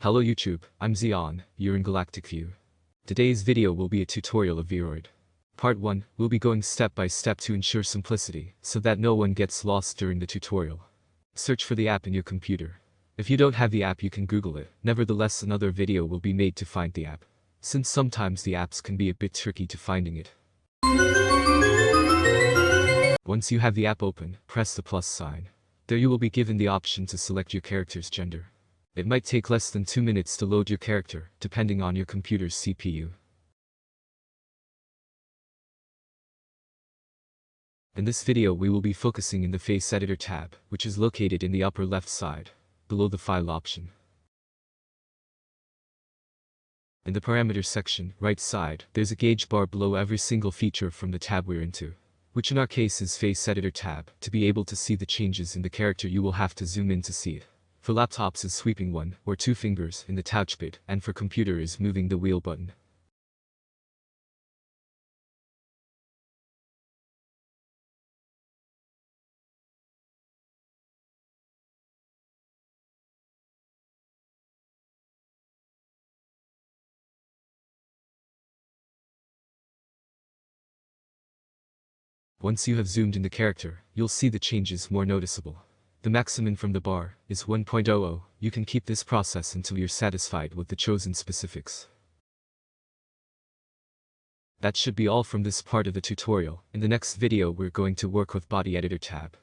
Hello YouTube, I'm Zion, you're in Galactic view. Today's video will be a tutorial of Vroid. Part 1, we'll be going step by step to ensure simplicity, so that no one gets lost during the tutorial. Search for the app in your computer. If you don't have the app you can Google it, nevertheless another video will be made to find the app, since sometimes the apps can be a bit tricky to finding it. Once you have the app open, press the plus sign. There you will be given the option to select your character's gender. It might take less than 2 minutes to load your character, depending on your computer's CPU. In this video we will be focusing in the Face Editor tab, which is located in the upper left side, below the File option. In the Parameters section, right side, there's a gauge bar below every single feature from the tab we're into, which in our case is Face Editor tab. To be able to see the changes in the character you will have to zoom in to see it. For laptops is sweeping 1 or 2 fingers in the touchpad, and for computer is moving the wheel button. Once you have zoomed in the character, you'll see the changes more noticeable. The maximum from the bar is 1.00. You can keep this process until you're satisfied with the chosen specifics. That should be all from this part of the tutorial. In the next video we're going to work with Body Editor tab.